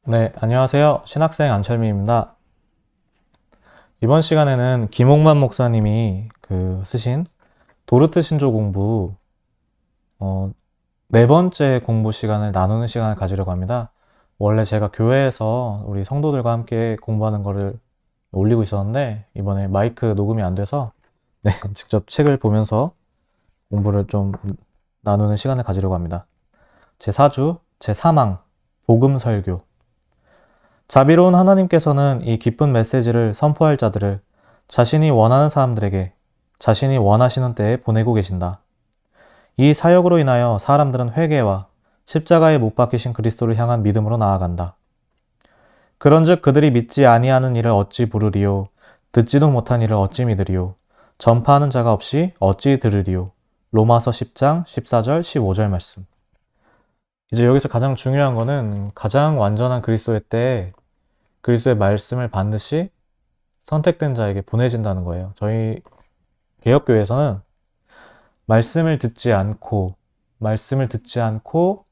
네, 안녕하세요. 신학생 안철민입니다. 이번 시간에는 김홍만 목사님이 쓰신 도르트 신조 공부 네 번째 공부 시간을 나누는 시간을 가지려고 합니다. 원래 제가 교회에서 우리 성도들과 함께 공부하는 거를 올리고 있었는데 이번에 마이크 녹음이 안 돼서 네, 직접 책을 보면서 공부를 좀 나누는 시간을 가지려고 합니다. 제4주 제3항 복음 설교. 자비로운 하나님께서는 이 기쁜 메시지를 선포할 자들을 자신이 원하는 사람들에게 자신이 원하시는 때에 보내고 계신다. 이 사역으로 인하여 사람들은 회개와 십자가에 못 박히신 그리스도를 향한 믿음으로 나아간다. 그런즉 그들이 믿지 아니하는 일을 어찌 부르리요? 듣지도 못한 일을 어찌 믿으리요? 전파하는 자가 없이 어찌 들으리요? 로마서 10장 14절 15절 말씀. 이제 여기서 가장 중요한 거는 가장 완전한 그리스도의 때에 그리스도의 말씀을 반드시 선택된 자에게 보내진다는 거예요. 저희 개혁교회에서는 말씀을 듣지 않고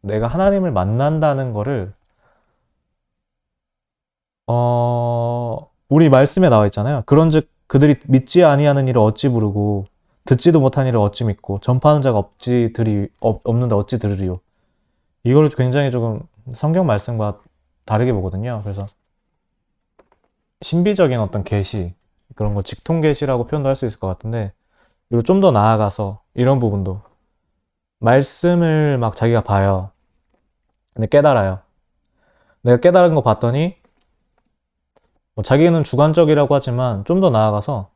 내가 하나님을 만난다는 거를 우리 말씀에 나와 있잖아요. 그런즉 그들이 믿지 아니하는 일을 어찌 부르고 듣지도 못한 일을 어찌 믿고 전파하는 자가 없는데 어찌 들으리요. 이거를 굉장히 조금 성경 말씀과 다르게 보거든요. 그래서 신비적인 어떤 계시, 그런 거 직통 계시라고 표현도 할 수 있을 것 같은데, 그리고 좀 더 나아가서 이런 부분도 말씀을 막 자기가 봐요. 근데 깨달아요. 내가 깨달은 거 봤더니 뭐 자기는 주관적이라고 하지만 좀 더 나아가서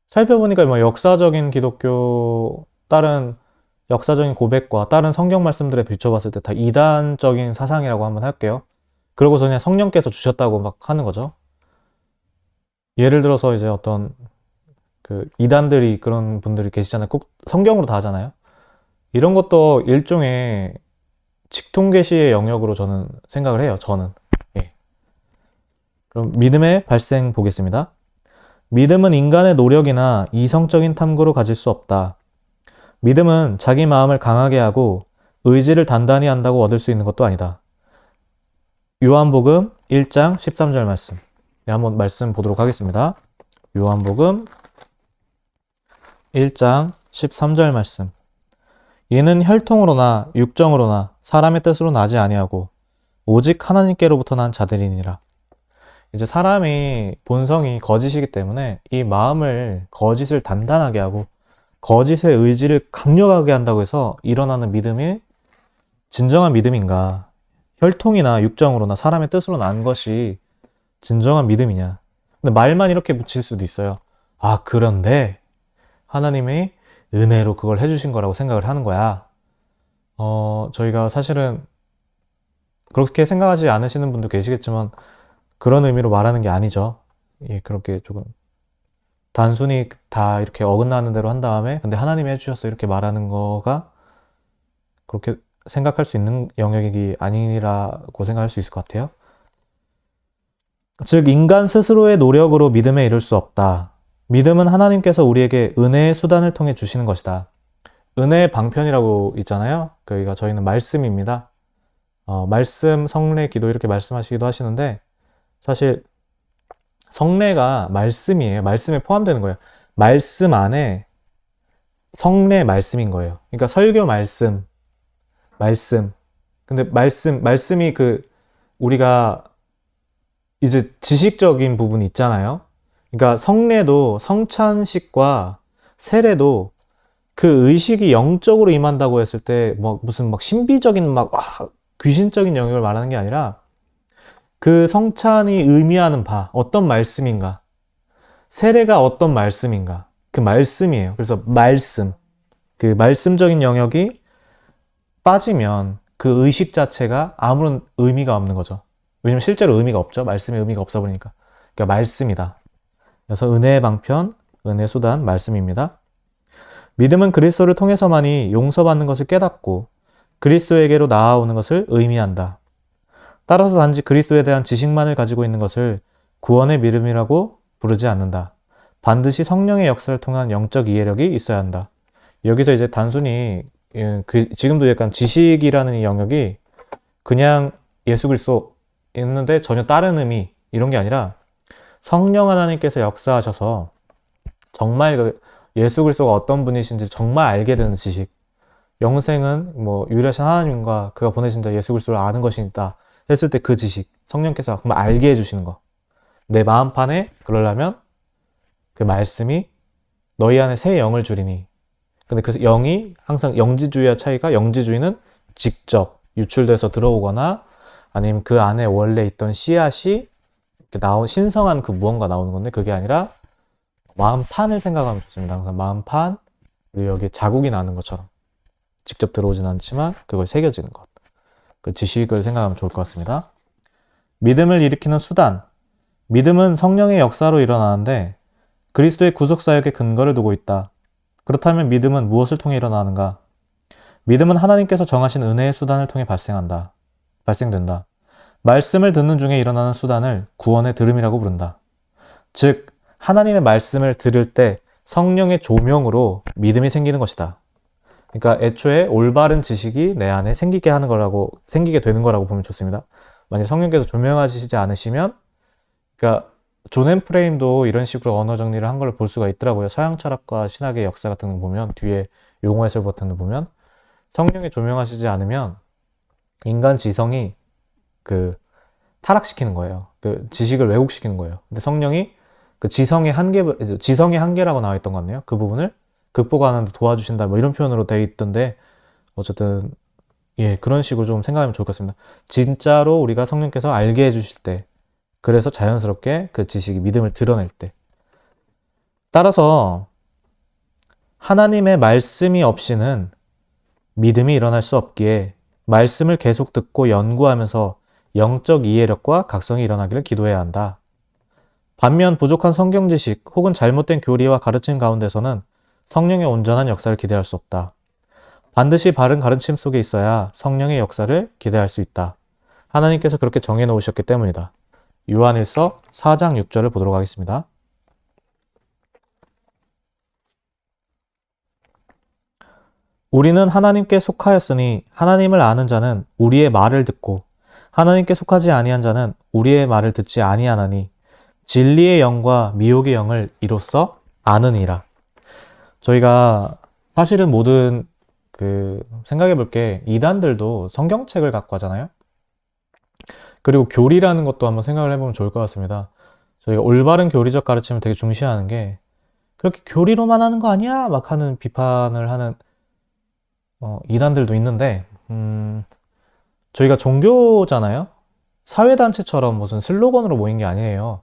살펴보니까 뭐 역사적인 기독교 다른 역사적인 고백과 다른 성경 말씀들에 비춰봤을 때 다 이단적인 사상이라고 한번 할게요. 그러고서 그냥 성령께서 주셨다고 막 하는 거죠. 예를 들어서 이제 어떤 이단들이 그런 분들이 계시잖아요. 꼭 성경으로 다 하잖아요. 이런 것도 일종의 직통계시의 영역으로 저는 생각을 해요. 저는. 예. 그럼 믿음의 발생 보겠습니다. 믿음은 인간의 노력이나 이성적인 탐구로 가질 수 없다. 믿음은 자기 마음을 강하게 하고 의지를 단단히 한다고 얻을 수 있는 것도 아니다. 요한복음 1장 13절 말씀. 네, 한번 말씀 보도록 하겠습니다. 요한복음 1장 13절 말씀. 이는 혈통으로나 육정으로나 사람의 뜻으로 나지 아니하고 오직 하나님께로부터 난 자들이니라. 이제 사람이 본성이 거짓이기 때문에 이 마음을 거짓을 단단하게 하고 거짓의 의지를 강력하게 한다고 해서 일어나는 믿음이 진정한 믿음인가? 혈통이나 육정으로나 사람의 뜻으로 난 것이 진정한 믿음이냐? 근데 말만 이렇게 붙일 수도 있어요. 아, 그런데 하나님이 은혜로 그걸 해주신 거라고 생각을 하는 거야. 저희가 사실은 그렇게 생각하지 않으시는 분도 계시겠지만 그런 의미로 말하는 게 아니죠. 예, 그렇게 조금 단순히 다 이렇게 어긋나는 대로 한 다음에 근데 하나님이 해주셨어 이렇게 말하는 거가 그렇게 생각할 수 있는 영역이 아니라고 생각할 수 있을 것 같아요. 즉 인간 스스로의 노력으로 믿음에 이를 수 없다. 믿음은 하나님께서 우리에게 은혜의 수단을 통해 주시는 것이다. 은혜의 방편이라고 있잖아요. 그러니까 저희는 말씀입니다. 말씀, 성례, 기도 이렇게 말씀하시기도 하시는데 사실 성례가 말씀이에요. 말씀에 포함되는 거예요. 말씀 안에 성례 말씀인 거예요. 그러니까 설교 말씀. 근데 말씀이 우리가 이제 지식적인 부분이 있잖아요. 그러니까 성례도 성찬식과 세례도 그 의식이 영적으로 임한다고 했을 때 뭐 무슨 막 신비적인 귀신적인 영역을 말하는 게 아니라 그 성찬이 의미하는 바 어떤 말씀인가 세례가 어떤 말씀인가 그 말씀이에요. 그래서 그 말씀적인 영역이 빠지면 그 의식 자체가 아무런 의미가 없는 거죠. 왜냐면 실제로 의미가 없죠. 말씀에 의미가 없어 버리니까. 그러니까 말씀이다. 그래서 은혜의 방편, 은혜 수단, 말씀입니다. 믿음은 그리스도를 통해서만이 용서받는 것을 깨닫고 그리스도에게로 나아오는 것을 의미한다. 따라서 단지 그리스도에 대한 지식만을 가지고 있는 것을 구원의 믿음이라고 부르지 않는다. 반드시 성령의 역사를 통한 영적 이해력이 있어야 한다. 여기서 이제 단순히 지금도 약간 지식이라는 영역이 그냥 예수 그리스도 있는데 전혀 다른 의미 이런 게 아니라 성령 하나님께서 역사하셔서 정말 그 예수 그리스도가 어떤 분이신지 정말 알게 되는 지식, 영생은 뭐 유일하신 하나님과 그가 보내신 자 예수 그리스도를 아는 것이다 했을 때 그 지식, 성령께서 정말 알게 해주시는 거. 내 마음판에 그러려면 그 말씀이 너희 안에 새 영을 주리니. 근데 그 영이 항상 영지주의와 차이가, 영지주의는 직접 유출돼서 들어오거나 아니면 그 안에 원래 있던 씨앗이 나온 신성한 그 무언가 나오는 건데, 그게 아니라 마음판을 생각하면 좋습니다. 항상 마음판, 그리고 여기 자국이 나는 것처럼 직접 들어오진 않지만 그걸 새겨지는 것, 그 지식을 생각하면 좋을 것 같습니다. 믿음을 일으키는 수단. 믿음은 성령의 역사로 일어나는데 그리스도의 구속사역에 근거를 두고 있다. 그렇다면 믿음은 무엇을 통해 일어나는가? 믿음은 하나님께서 정하신 은혜의 수단을 통해 발생된다. 말씀을 듣는 중에 일어나는 수단을 구원의 들음이라고 부른다. 즉, 하나님의 말씀을 들을 때 성령의 조명으로 믿음이 생기는 것이다. 그러니까 애초에 올바른 지식이 내 안에 생기게 되는 거라고 보면 좋습니다. 만약 성령께서 조명하시지 않으시면, 그러니까 존 앤프레임도 이런 식으로 언어 정리를 한 걸 볼 수가 있더라고요. 서양 철학과 신학의 역사 같은 거 보면, 뒤에 용어 해설 버튼을 보면, 성령이 조명하시지 않으면 인간 지성이 타락시키는 거예요. 그 지식을 왜곡시키는 거예요. 근데 성령이 그 지성의 한계라고 나와 있던 것 같네요. 그 부분을 극복하는 데 도와주신다, 뭐 이런 표현으로 되어 있던데, 어쨌든 예, 그런 식으로 좀 생각하면 좋을 것 같습니다. 진짜로 우리가 성령께서 알게 해주실 때, 그래서 자연스럽게 그 지식이 믿음을 드러낼 때, 따라서 하나님의 말씀이 없이는 믿음이 일어날 수 없기에 말씀을 계속 듣고 연구하면서 영적 이해력과 각성이 일어나기를 기도해야 한다. 반면 부족한 성경 지식 혹은 잘못된 교리와 가르침 가운데서는 성령의 온전한 역사를 기대할 수 없다. 반드시 바른 가르침 속에 있어야 성령의 역사를 기대할 수 있다. 하나님께서 그렇게 정해 놓으셨기 때문이다. 요한일서 4장 6절을 보도록 하겠습니다. 우리는 하나님께 속하였으니 하나님을 아는 자는 우리의 말을 듣고 하나님께 속하지 아니한 자는 우리의 말을 듣지 아니하나니 진리의 영과 미혹의 영을 이로써 아느니라. 저희가 사실은 모든 생각해 볼 게, 이단들도 성경책을 갖고 하잖아요. 그리고 교리라는 것도 한번 생각을 해보면 좋을 것 같습니다. 저희가 올바른 교리적 가르침을 되게 중시하는 게, 그렇게 교리로만 하는 거 아니야? 막 하는 비판을 하는 이단들도 있는데, 저희가 종교잖아요? 사회단체처럼 무슨 슬로건으로 모인 게 아니에요.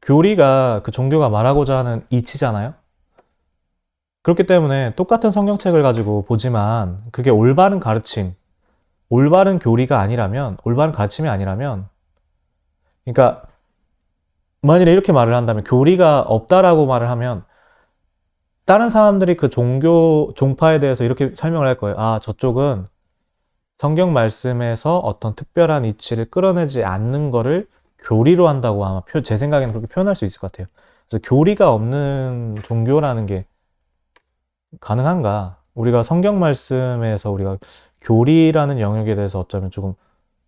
교리가 그 종교가 말하고자 하는 이치잖아요? 그렇기 때문에 똑같은 성경책을 가지고 보지만 그게 올바른 가르침, 올바른 교리가 아니라면, 올바른 가르침이 아니라면, 그러니까 만일에 이렇게 말을 한다면, 교리가 없다라고 말을 하면 다른 사람들이 그 종파에 대해서 이렇게 설명을 할 거예요. 아, 저쪽은 성경 말씀에서 어떤 특별한 이치를 끌어내지 않는 거를 교리로 한다고 아마 제 생각에는 그렇게 표현할 수 있을 것 같아요. 그래서 교리가 없는 종교라는 게 가능한가? 우리가 성경 말씀에서 우리가 교리라는 영역에 대해서 어쩌면 조금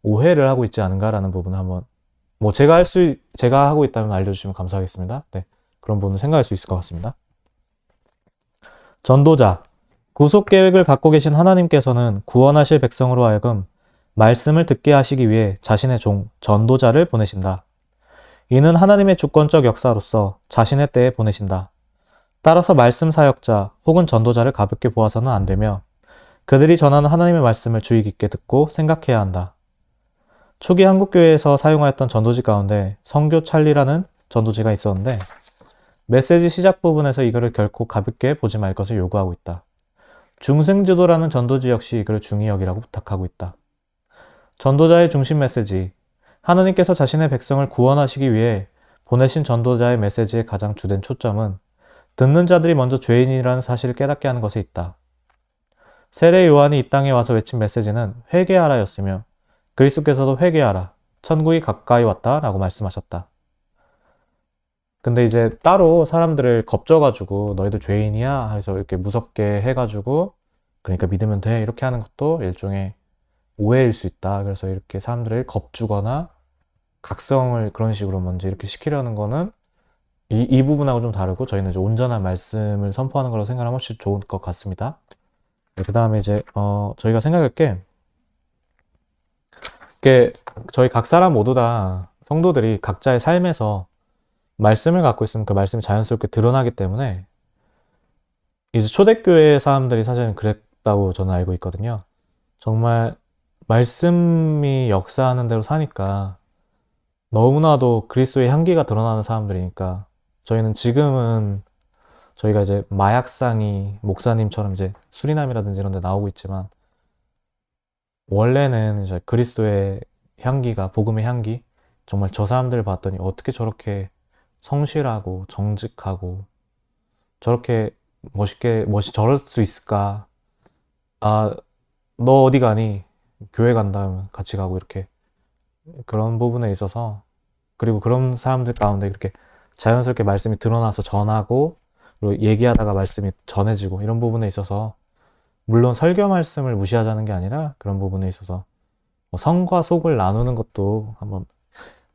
오해를 하고 있지 않은가라는 부분을 한번, 뭐 제가 하고 있다면 알려주시면 감사하겠습니다. 네, 그런 부분을 생각할 수 있을 것 같습니다. 전도자. 구속 계획을 갖고 계신 하나님께서는 구원하실 백성으로 하여금 말씀을 듣게 하시기 위해 자신의 종, 전도자를 보내신다. 이는 하나님의 주권적 역사로서 자신의 때에 보내신다. 따라서 말씀 사역자 혹은 전도자를 가볍게 보아서는 안 되며 그들이 전하는 하나님의 말씀을 주의 깊게 듣고 생각해야 한다. 초기 한국교회에서 사용하였던 전도지 가운데 성교 찰리라는 전도지가 있었는데, 메시지 시작 부분에서 이거를 결코 가볍게 보지 말 것을 요구하고 있다. 중생지도라는 전도지 역시 이걸 중히 여기라고 부탁하고 있다. 전도자의 중심 메시지. 하나님께서 자신의 백성을 구원하시기 위해 보내신 전도자의 메시지의 가장 주된 초점은 듣는 자들이 먼저 죄인이라는 사실을 깨닫게 하는 것에 있다. 세례 요한이 이 땅에 와서 외친 메시지는 회개하라였으며 그리스도께서도 회개하라, 천국이 가까이 왔다 라고 말씀하셨다. 근데 이제 따로 사람들을 겁줘가지고 너희들 죄인이야 해서 이렇게 무섭게 해가지고, 그러니까 믿으면 돼 이렇게 하는 것도 일종의 오해일 수 있다. 그래서 이렇게 사람들을 겁주거나 각성을 그런 식으로 먼저 이렇게 시키려는 거는 이 부분하고 좀 다르고 저희는 이제 온전한 말씀을 선포하는 거라고 생각하면 훨씬 좋을 것 같습니다. 그 다음에 이제 저희가 생각할 게 이게 저희 각 사람 모두 다 성도들이 각자의 삶에서 말씀을 갖고 있으면 그 말씀이 자연스럽게 드러나기 때문에 이제 초대교회 사람들이 사실은 그랬다고 저는 알고 있거든요. 정말 말씀이 역사하는 대로 사니까 너무나도 그리스도의 향기가 드러나는 사람들이니까 저희는 지금은 저희가 이제 마약상이 목사님처럼 이제 수리남이라든지 이런 데 나오고 있지만 원래는 이제 그리스도의 향기가 복음의 향기 정말 저 사람들을 봤더니 어떻게 저렇게 성실하고 정직하고 저렇게 저럴 수 있을까? 아, 너 어디 가니? 교회 간다면 같이 가고 이렇게 그런 부분에 있어서 그리고 그런 사람들 가운데 이렇게 자연스럽게 말씀이 드러나서 전하고 그리고 얘기하다가 말씀이 전해지고 이런 부분에 있어서 물론 설교 말씀을 무시하자는 게 아니라 그런 부분에 있어서 성과 속을 나누는 것도 한번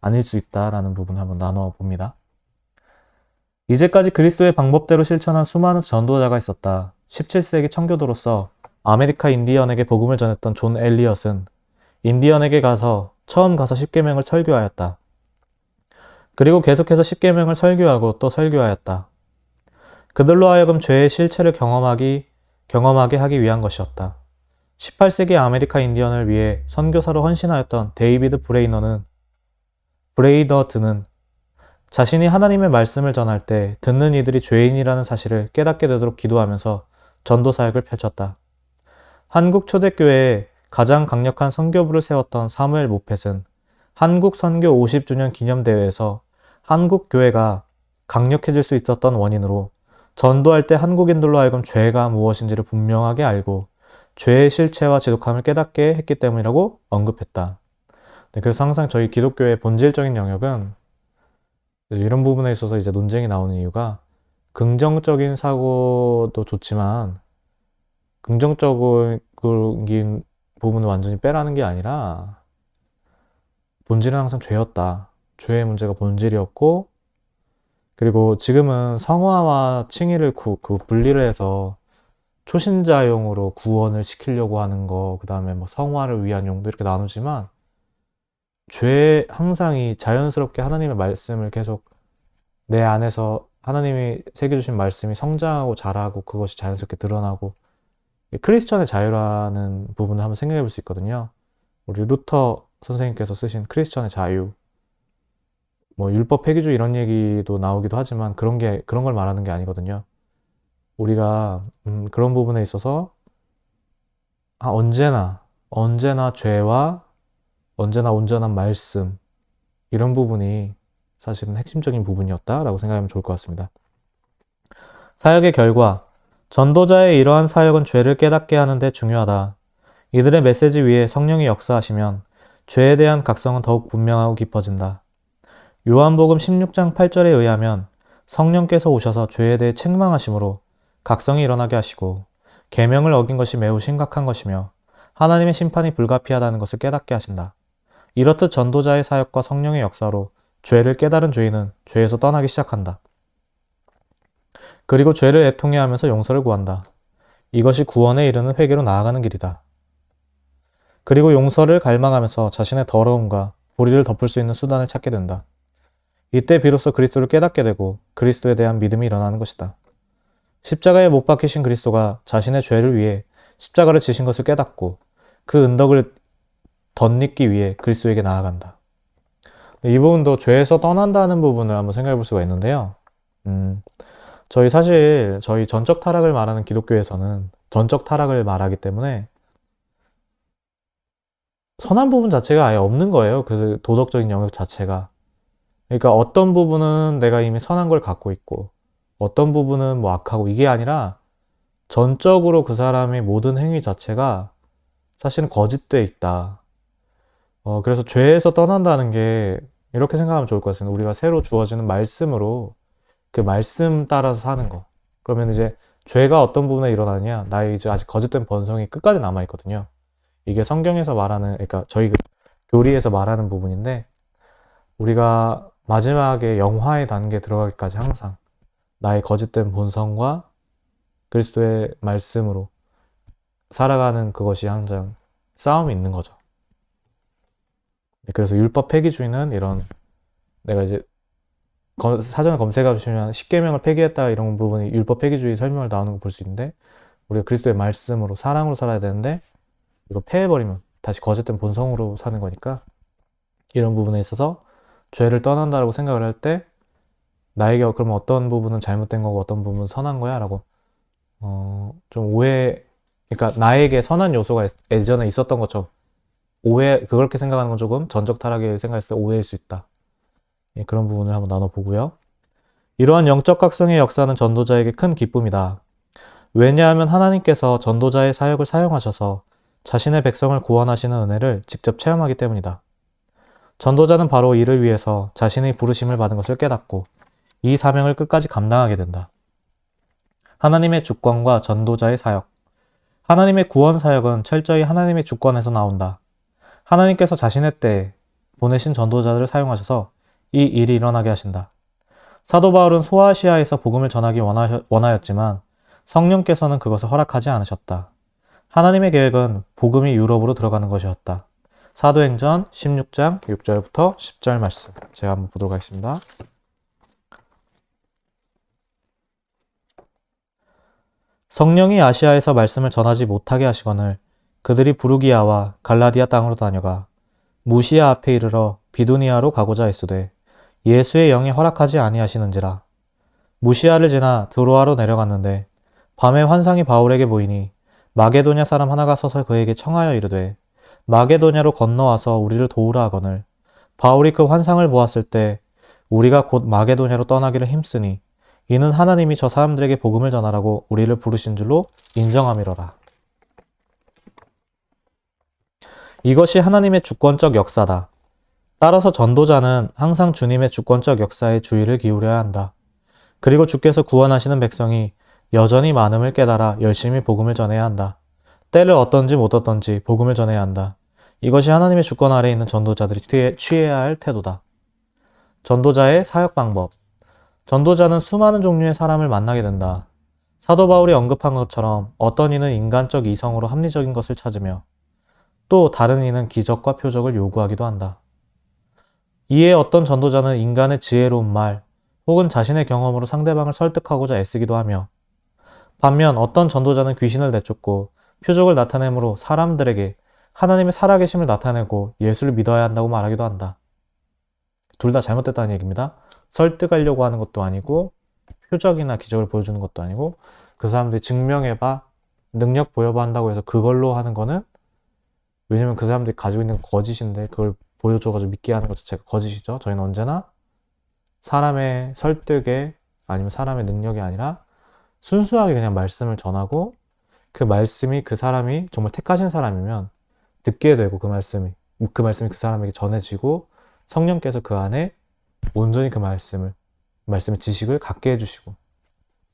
아닐 수 있다라는 부분을 한번 나눠 봅니다. 이제까지 그리스도의 방법대로 실천한 수많은 전도자가 있었다. 17세기 청교도로서 아메리카 인디언에게 복음을 전했던 존 엘리엇은 인디언에게 처음 가서 십계명을 설교하였다. 그리고 계속해서 십계명을 설교하고 또 설교하였다. 그들로 하여금 죄의 실체를 경험하게 하기 위한 것이었다. 18세기 아메리카 인디언을 위해 선교사로 헌신하였던 데이비드 브레이더드는 자신이 하나님의 말씀을 전할 때 듣는 이들이 죄인이라는 사실을 깨닫게 되도록 기도하면서 전도 사역을 펼쳤다. 한국 초대교회에 가장 강력한 선교부를 세웠던 사무엘 모펫은 한국 선교 50주년 기념대회에서 한국 교회가 강력해질 수 있었던 원인으로 전도할 때 한국인들로 하여금 죄가 무엇인지를 분명하게 알고 죄의 실체와 지독함을 깨닫게 했기 때문이라고 언급했다. 네, 그래서 항상 저희 기독교의 본질적인 영역은 이런 부분에 있어서 이제 논쟁이 나오는 이유가 긍정적인 사고도 좋지만 긍정적인 부분을 완전히 빼라는 게 아니라 본질은 항상 죄였다. 죄의 문제가 본질이었고 그리고 지금은 성화와 칭의를 분리를 해서 초신자용으로 구원을 시키려고 하는 거, 그 다음에 뭐 성화를 위한 용도 이렇게 나누지만 항상 이 자연스럽게 하나님의 말씀을 계속 내 안에서 하나님이 새겨주신 말씀이 성장하고 자라고 그것이 자연스럽게 드러나고 크리스천의 자유라는 부분을 한번 생각해 볼 수 있거든요. 우리 루터 선생님께서 쓰신 크리스천의 자유 뭐 율법 폐기주의 이런 얘기도 나오기도 하지만 그런 걸 말하는 게 아니거든요. 우리가 그런 부분에 있어서 언제나 죄와 언제나 온전한 말씀 이런 부분이 사실은 핵심적인 부분이었다라고 생각하면 좋을 것 같습니다. 사역의 결과 전도자의 이러한 사역은 죄를 깨닫게 하는 데 중요하다. 이들의 메시지 위에 성령이 역사하시면 죄에 대한 각성은 더욱 분명하고 깊어진다. 요한복음 16장 8절에 의하면 성령께서 오셔서 죄에 대해 책망하심으로 각성이 일어나게 하시고 계명을 어긴 것이 매우 심각한 것이며 하나님의 심판이 불가피하다는 것을 깨닫게 하신다. 이렇듯 전도자의 사역과 성령의 역사로 죄를 깨달은 죄인은 죄에서 떠나기 시작한다. 그리고 죄를 애통해하면서 용서를 구한다. 이것이 구원에 이르는 회개로 나아가는 길이다. 그리고 용서를 갈망하면서 자신의 더러움과 불의를 덮을 수 있는 수단을 찾게 된다. 이때 비로소 그리스도를 깨닫게 되고 그리스도에 대한 믿음이 일어나는 것이다. 십자가에 못 박히신 그리스도가 자신의 죄를 위해 십자가를 지신 것을 깨닫고 그 은덕을 덧입기 위해 그리스도에게 나아간다. 이 부분도 죄에서 떠난다는 부분을 한번 생각해 볼 수가 있는데요. 저희 전적 타락을 말하는 기독교에서는 전적 타락을 말하기 때문에 선한 부분 자체가 아예 없는 거예요. 그 도덕적인 영역 자체가. 그러니까 어떤 부분은 내가 이미 선한 걸 갖고 있고 어떤 부분은 뭐 악하고 이게 아니라 전적으로 그 사람의 모든 행위 자체가 사실은 거짓돼 있다. 그래서 죄에서 떠난다는 게 이렇게 생각하면 좋을 것 같습니다. 우리가 새로 주어지는 말씀으로 그 말씀 따라서 사는 거. 그러면 이제 죄가 어떤 부분에 일어나냐? 나의 이제 아직 거짓된 본성이 끝까지 남아있거든요. 이게 성경에서 말하는, 그러니까 저희 교리에서 말하는 부분인데, 우리가 마지막에 영화의 단계에 들어가기까지 항상 나의 거짓된 본성과 그리스도의 말씀으로 살아가는 그것이 항상 싸움이 있는 거죠. 그래서 율법 폐기주의는 이런, 내가 이제 사전에 검색해 보시면 십계명을 폐기했다 이런 부분이 율법 폐기주의 설명을 나오는 거 볼 수 있는데, 우리가 그리스도의 말씀으로 사랑으로 살아야 되는데 이거 폐해버리면 다시 거짓된 본성으로 사는 거니까, 이런 부분에 있어서 죄를 떠난다라고 생각을 할 때 나에게 그러면 어떤 부분은 잘못된 거고 어떤 부분은 선한 거야? 라고 좀 오해, 그러니까 나에게 선한 요소가 예전에 있었던 것처럼 그렇게 생각하는 건 조금 전적 타락에 생각했을 때 오해일 수 있다. 예, 그런 부분을 한번 나눠보고요. 이러한 영적 각성의 역사는 전도자에게 큰 기쁨이다. 왜냐하면 하나님께서 전도자의 사역을 사용하셔서 자신의 백성을 구원하시는 은혜를 직접 체험하기 때문이다. 전도자는 바로 이를 위해서 자신의 부르심을 받은 것을 깨닫고 이 사명을 끝까지 감당하게 된다. 하나님의 주권과 전도자의 사역. 하나님의 구원 사역은 철저히 하나님의 주권에서 나온다. 하나님께서 자신의 때에 보내신 전도자들을 사용하셔서 이 일이 일어나게 하신다. 사도 바울은 소아시아에서 복음을 전하기 원하였지만 성령께서는 그것을 허락하지 않으셨다. 하나님의 계획은 복음이 유럽으로 들어가는 것이었다. 사도행전 16장 6절부터 10절 말씀 제가 한번 보도록 하겠습니다. 성령이 아시아에서 말씀을 전하지 못하게 하시거늘 그들이 부르기아와 갈라디아 땅으로 다녀가 무시아 앞에 이르러 비두니아로 가고자 했으되 예수의 영이 허락하지 아니하시는지라. 무시아를 지나 드로아로 내려갔는데 밤에 환상이 바울에게 보이니 마게도냐 사람 하나가 서서 그에게 청하여 이르되 마게도냐로 건너와서 우리를 도우라 하거늘 바울이 그 환상을 보았을 때 우리가 곧 마게도냐로 떠나기를 힘쓰니 이는 하나님이 저 사람들에게 복음을 전하라고 우리를 부르신 줄로 인정함이로라. 이것이 하나님의 주권적 역사다. 따라서 전도자는 항상 주님의 주권적 역사에 주의를 기울여야 한다. 그리고 주께서 구원하시는 백성이 여전히 많음을 깨달아 열심히 복음을 전해야 한다. 때를 어떤지 못 어떤지 복음을 전해야 한다. 이것이 하나님의 주권 아래에 있는 전도자들이 취해야 할 태도다. 전도자의 사역 방법. 전도자는 수많은 종류의 사람을 만나게 된다. 사도 바울이 언급한 것처럼 어떤 이는 인간적 이성으로 합리적인 것을 찾으며 또 다른 이는 기적과 표적을 요구하기도 한다. 이에 어떤 전도자는 인간의 지혜로운 말 혹은 자신의 경험으로 상대방을 설득하고자 애쓰기도 하며 반면 어떤 전도자는 귀신을 내쫓고 표적을 나타내므로 사람들에게 하나님의 살아계심을 나타내고 예수를 믿어야 한다고 말하기도 한다. 둘 다 잘못됐다는 얘기입니다. 설득하려고 하는 것도 아니고 표적이나 기적을 보여주는 것도 아니고 그 사람들이 증명해봐, 능력 보여봐 한다고 해서 그걸로 하는 거는, 왜냐면 그 사람들이 가지고 있는 거짓인데 그걸 보여줘가지고 믿게 하는 것 자체가 거짓이죠. 저희는 언제나 사람의 설득에 아니면 사람의 능력이 아니라 순수하게 그냥 말씀을 전하고 그 말씀이 그 사람이 정말 택하신 사람이면 듣게 되고 그 말씀이 그 사람에게 전해지고 성령께서 그 안에 온전히 그 말씀의 지식을 갖게 해주시고,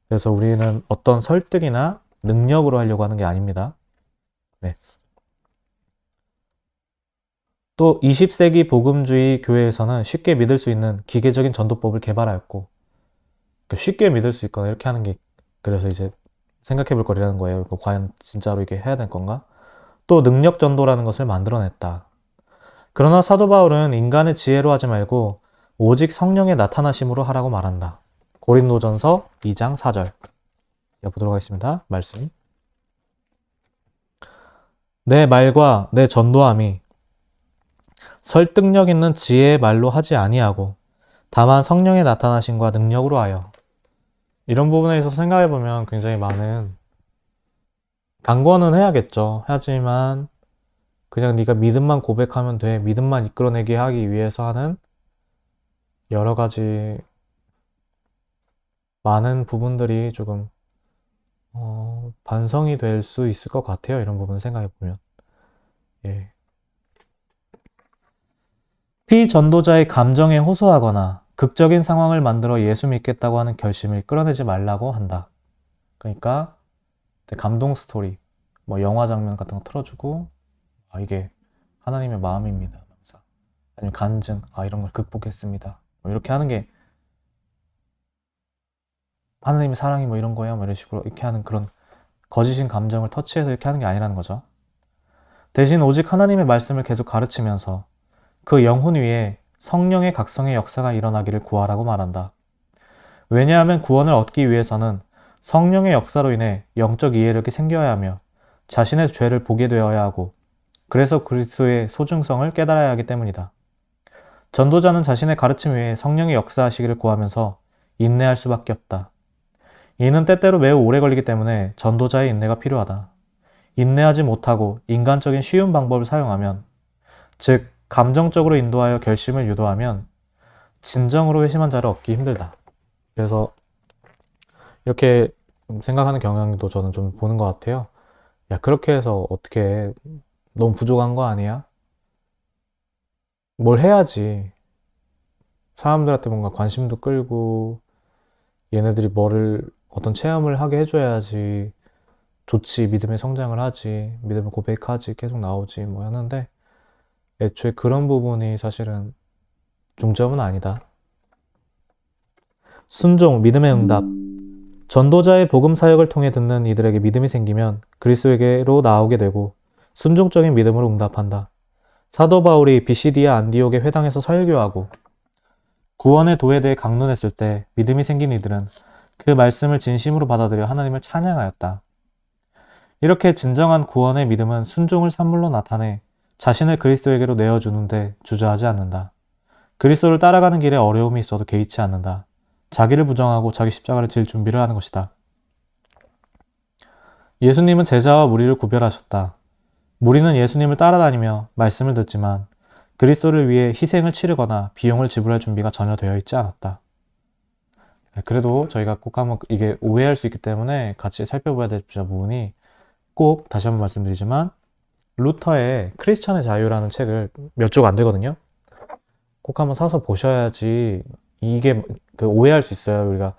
그래서 우리는 어떤 설득이나 능력으로 하려고 하는 게 아닙니다. 네. 또 20세기 복음주의 교회에서는 쉽게 믿을 수 있는 기계적인 전도법을 개발하였고, 쉽게 믿을 수 있거나 이렇게 하는 게, 그래서 이제 생각해 볼 거리라는 거예요. 과연 진짜로 이게 해야 될 건가? 또 능력 전도라는 것을 만들어냈다. 그러나 사도 바울은 인간의 지혜로 하지 말고 오직 성령의 나타나심으로 하라고 말한다. 고린도전서 2장 4절 보도록 하겠습니다. 말씀. 내 말과 내 전도함이 설득력 있는 지혜의 말로 하지 아니하고 다만 성령의 나타나심과 능력으로 하여. 이런 부분에 있어서 생각해보면 굉장히 많은 강권은 해야겠죠. 하지만 그냥 네가 믿음만 고백하면 돼, 믿음만 이끌어내게 하기 위해서 하는 여러 가지 많은 부분들이 조금 반성이 될 수 있을 것 같아요. 이런 부분을 생각해보면. 예. 피전도자의 감정에 호소하거나 극적인 상황을 만들어 예수 믿겠다고 하는 결심을 끌어내지 말라고 한다. 그러니까 감동 스토리, 뭐 영화 장면 같은 거 틀어주고 아, 이게 하나님의 마음입니다. 아니면 간증, 아, 이런 걸 극복했습니다. 뭐 이렇게 하는 게 하나님의 사랑이 뭐 이런 거야, 뭐 이런 식으로 이렇게 하는 그런 거짓인 감정을 터치해서 이렇게 하는 게 아니라는 거죠. 대신 오직 하나님의 말씀을 계속 가르치면서 그 영혼 위에 성령의 각성의 역사가 일어나기를 구하라고 말한다. 왜냐하면 구원을 얻기 위해서는 성령의 역사로 인해 영적 이해력이 생겨야 하며 자신의 죄를 보게 되어야 하고 그래서 그리스도의 소중성을 깨달아야 하기 때문이다. 전도자는 자신의 가르침 위에 성령의 역사하시기를 구하면서 인내할 수밖에 없다. 이는 때때로 매우 오래 걸리기 때문에 전도자의 인내가 필요하다. 인내하지 못하고 인간적인 쉬운 방법을 사용하면, 즉 감정적으로 인도하여 결심을 유도하면 진정으로 회심한 자를 얻기 힘들다. 그래서 이렇게 생각하는 경향도 저는 좀 보는 것 같아요. 야, 그렇게 해서 어떻게 너무 부족한 거 아니야? 뭘 해야지. 사람들한테 뭔가 관심도 끌고 얘네들이 뭐를 어떤 체험을 하게 해줘야지 좋지, 믿음의 성장을 하지, 믿음을 고백하지, 계속 나오지 뭐 하는데 애초에 그런 부분이 사실은 중점은 아니다. 순종, 믿음의 응답. 전도자의 복음 사역을 통해 듣는 이들에게 믿음이 생기면 그리스도에게로 나오게 되고 순종적인 믿음으로 응답한다. 사도 바울이 비시디아 안디옥의 회당에서 설교하고 구원의 도에 대해 강론했을 때 믿음이 생긴 이들은 그 말씀을 진심으로 받아들여 하나님을 찬양하였다. 이렇게 진정한 구원의 믿음은 순종을 산물로 나타내 자신을 그리스도에게로 내어주는데 주저하지 않는다. 그리스도를 따라가는 길에 어려움이 있어도 개의치 않는다. 자기를 부정하고 자기 십자가를 질 준비를 하는 것이다. 예수님은 제자와 무리를 구별하셨다. 무리는 예수님을 따라다니며 말씀을 듣지만 그리스도를 위해 희생을 치르거나 비용을 지불할 준비가 전혀 되어 있지 않았다. 그래도 저희가 꼭 한번 이게 오해할 수 있기 때문에 같이 살펴봐야 될 부분이 꼭 다시 한번 말씀드리지만 루터의 크리스천의 자유라는 책을 몇 쪽 안 되거든요. 꼭 한번 사서 보셔야지 이게 오해할 수 있어요. 우리가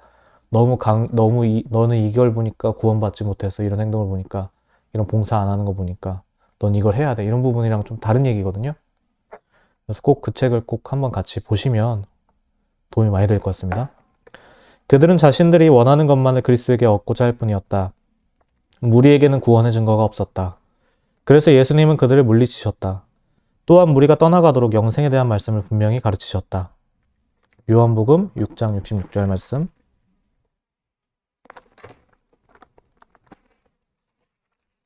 너는 이걸 보니까 구원받지 못해서 이런 행동을 보니까 이런 봉사 안 하는 거 보니까 넌 이걸 해야 돼. 이런 부분이랑 좀 다른 얘기거든요. 그래서 꼭 그 책을 꼭 한번 같이 보시면 도움이 많이 될 것 같습니다. 그들은 자신들이 원하는 것만을 그리스도에게 얻고자 할 뿐이었다. 무리에게는 구원의 증거가 없었다. 그래서 예수님은 그들을 물리치셨다. 또한 무리가 떠나가도록 영생에 대한 말씀을 분명히 가르치셨다. 요한복음 6장 66절 말씀.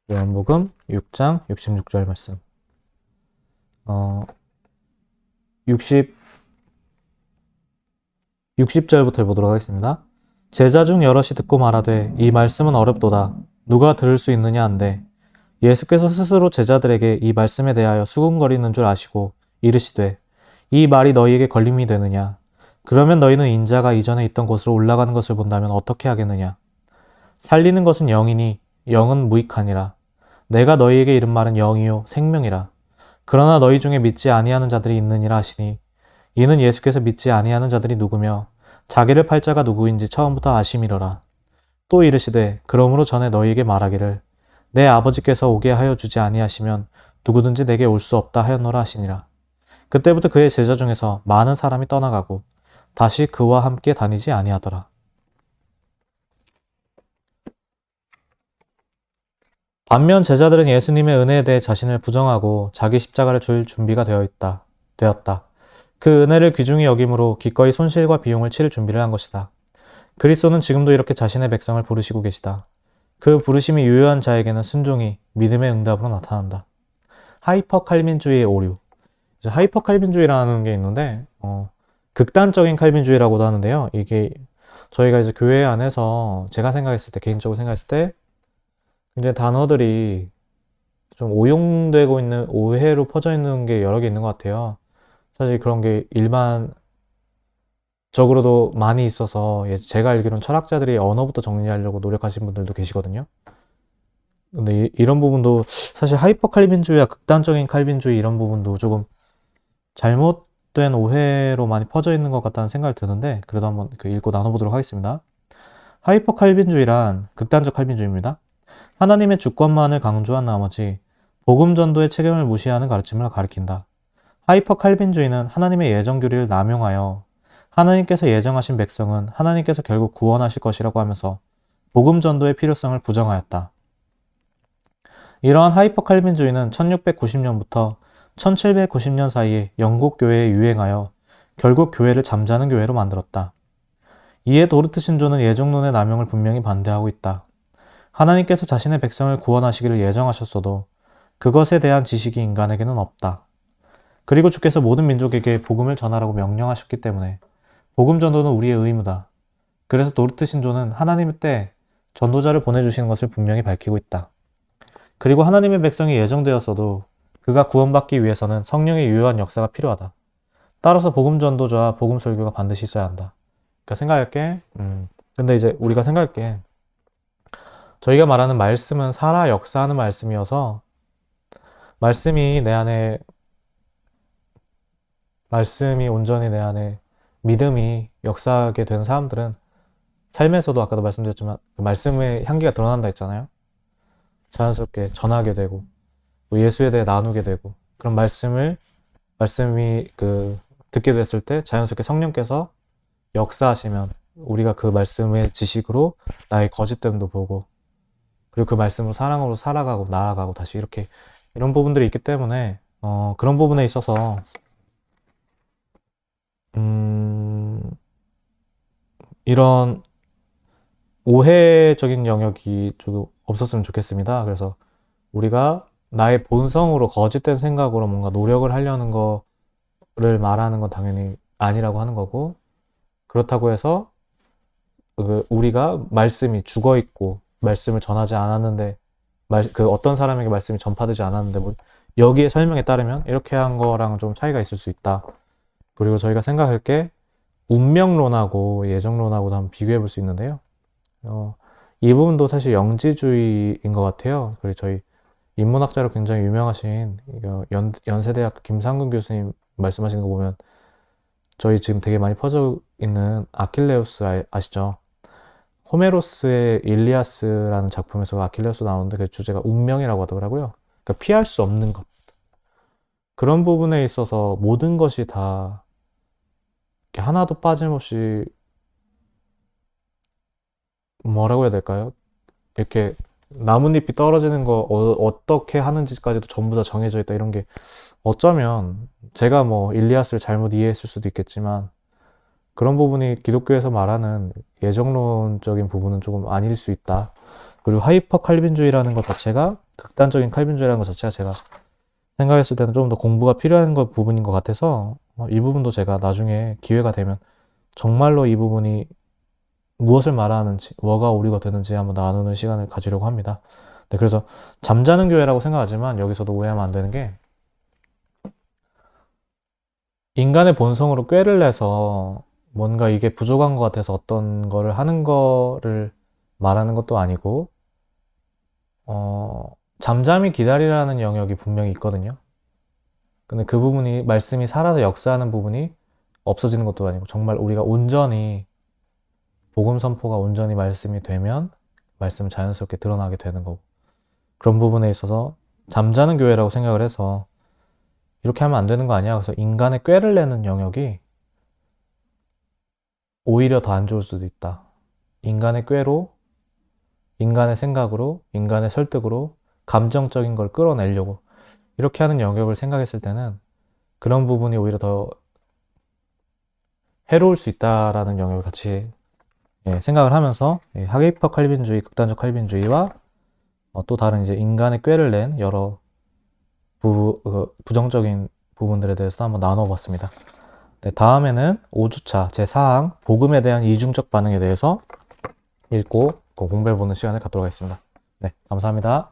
요한복음 6장 66절 말씀. 60절부터 보도록 하겠습니다. 제자 중 여럿이 듣고 말하되 이 말씀은 어렵도다. 누가 들을 수 있느냐 한데 예수께서 스스로 제자들에게 이 말씀에 대하여 수군거리는 줄 아시고 이르시되 이 말이 너희에게 걸림이 되느냐? 그러면 너희는 인자가 이전에 있던 곳으로 올라가는 것을 본다면 어떻게 하겠느냐? 살리는 것은 영이니 영은 무익하니라. 내가 너희에게 이른 말은 영이요 생명이라. 그러나 너희 중에 믿지 아니하는 자들이 있느니라 하시니 이는 예수께서 믿지 아니하는 자들이 누구며 자기를 팔 자가 누구인지 처음부터 아심이로라. 또 이르시되 그러므로 전에 너희에게 말하기를 내 아버지께서 오게 하여 주지 아니하시면 누구든지 내게 올 수 없다 하였노라 하시니라. 그때부터 그의 제자 중에서 많은 사람이 떠나가고 다시 그와 함께 다니지 아니하더라. 반면 제자들은 예수님의 은혜에 대해 자신을 부정하고 자기 십자가를 줄 준비가 되었다. 그 은혜를 귀중히 여김으로 기꺼이 손실과 비용을 치를 준비를 한 것이다. 그리스도는 지금도 이렇게 자신의 백성을 부르시고 계시다. 그 부르심이 유효한 자에게는 순종이 믿음의 응답으로 나타난다. 하이퍼 칼빈주의의 오류. 하이퍼 칼빈주의라는 게 있는데 극단적인 칼빈주의라고도 하는데요. 이게 저희가 이제 교회 안에서 제가 생각했을 때 개인적으로 생각했을 때 이제 단어들이 좀 오용되고 있는 오해로 퍼져 있는 게 여러 개 있는 것 같아요. 사실 그런 게 일반적으로도 많이 있어서 제가 알기로는 철학자들이 언어부터 정리하려고 노력하신 분들도 계시거든요. 근데 이런 부분도 사실 하이퍼 칼빈주의와 극단적인 칼빈주의 이런 부분도 조금 잘못된 오해로 많이 퍼져 있는 것 같다는 생각이 드는데 그래도 한번 읽고 나눠보도록 하겠습니다. 하이퍼 칼빈주의란 극단적 칼빈주의입니다. 하나님의 주권만을 강조한 나머지 복음 전도의 책임을 무시하는 가르침을 가리킨다. 하이퍼 칼빈주의는 하나님의 예정 교리를 남용하여 하나님께서 예정하신 백성은 하나님께서 결국 구원하실 것이라고 하면서 복음 전도의 필요성을 부정하였다. 이러한 하이퍼 칼빈주의는 1690년부터 1790년 사이에 영국 교회에 유행하여 결국 교회를 잠자는 교회로 만들었다. 이에 도르트 신조는 예정론의 남용을 분명히 반대하고 있다. 하나님께서 자신의 백성을 구원하시기를 예정하셨어도 그것에 대한 지식이 인간에게는 없다. 그리고 주께서 모든 민족에게 복음을 전하라고 명령하셨기 때문에 복음 전도는 우리의 의무다. 그래서 도르트 신조는 하나님의 때 전도자를 보내주시는 것을 분명히 밝히고 있다. 그리고 하나님의 백성이 예정되었어도 그가 구원받기 위해서는 성령의 유효한 역사가 필요하다. 따라서 복음 전도자와 복음 설교가 반드시 있어야 한다. 그러니까 생각할게. 근데 이제 우리가 생각할게. 저희가 말하는 말씀은 살아 역사하는 말씀이어서 말씀이 온전히 내 안에 믿음이 역사하게 된 사람들은 삶에서도 아까도 말씀드렸지만 그 말씀의 향기가 드러난다 했잖아요. 자연스럽게 전하게 되고 또 예수에 대해 나누게 되고 그런 말씀이 듣게 됐을 때 자연스럽게 성령께서 역사하시면 우리가 그 말씀의 지식으로 나의 거짓됨도 보고 그리고 그 말씀으로 사랑으로 살아가고 나아가고 다시 이렇게 이런 부분들이 있기 때문에 그런 부분에 있어서 이런 오해적인 영역이 조금 없었으면 좋겠습니다. 그래서 우리가 나의 본성으로 거짓된 생각으로 뭔가 노력을 하려는 거를 말하는 건 당연히 아니라고 하는 거고 그렇다고 해서 우리가 말씀이 죽어 있고 말씀을 전하지 않았는데 어떤 사람에게 말씀이 전파되지 않았는데 뭐 여기에 설명에 따르면 이렇게 한 거랑 좀 차이가 있을 수 있다. 그리고 저희가 생각할 게 운명론하고 예정론하고도 한번 비교해 볼 수 있는데요. 이 부분도 사실 영지주의인 것 같아요. 그리고 저희 인문학자로 굉장히 유명하신 연세대학교 김상근 교수님 말씀하시는 거 보면 저희 지금 되게 많이 퍼져 있는 아킬레우스 아시죠? 호메로스의 일리아스라는 작품에서 아킬레우스 나오는데 그 주제가 운명이라고 하더라고요. 그러니까 피할 수 없는 것. 그런 부분에 있어서 모든 것이 다 하나도 빠짐없이 뭐라고 해야 될까요? 이렇게 나뭇잎이 떨어지는 거 어떻게 하는지까지도 전부 다 정해져 있다 이런 게 어쩌면 제가 뭐 일리아스를 잘못 이해했을 수도 있겠지만 그런 부분이 기독교에서 말하는 예정론적인 부분은 조금 아닐 수 있다. 그리고 하이퍼 칼빈주의라는 것 자체가 극단적인 칼빈주의라는 것 자체가 제가 생각했을 때는 좀 더 공부가 필요한 부분인 것 같아서 이 부분도 제가 나중에 기회가 되면 정말로 이 부분이 무엇을 말하는지 뭐가 오류가 되는지 한번 나누는 시간을 가지려고 합니다. 네, 그래서 잠자는 교회라고 생각하지만 여기서도 오해하면 안 되는 게 인간의 본성으로 꾀를 내서 뭔가 이게 부족한 것 같아서 어떤 거를 하는 거를 말하는 것도 아니고 잠잠히 기다리라는 영역이 분명히 있거든요. 근데 그 부분이 말씀이 살아서 역사하는 부분이 없어지는 것도 아니고 정말 우리가 온전히 복음 선포가 온전히 말씀이 되면 말씀은 자연스럽게 드러나게 되는 거고 그런 부분에 있어서 잠자는 교회라고 생각을 해서 이렇게 하면 안 되는 거 아니야? 그래서 인간의 꾀를 내는 영역이 오히려 더 안 좋을 수도 있다. 인간의 꾀로, 인간의 생각으로, 인간의 설득으로 감정적인 걸 끌어내려고 이렇게 하는 영역을 생각했을 때는 그런 부분이 오히려 더 해로울 수 있다라는 영역을 같이 생각을 하면서 하이퍼 칼빈주의, 극단적 칼빈주의와 또 다른 이제 인간의 꾀를 낸 여러 부정적인 부분들에 대해서 한번 나눠봤습니다. 네, 다음에는 5주차 제4항 복음에 대한 이중적 반응에 대해서 읽고 공부해보는 시간을 갖도록 하겠습니다. 네, 감사합니다.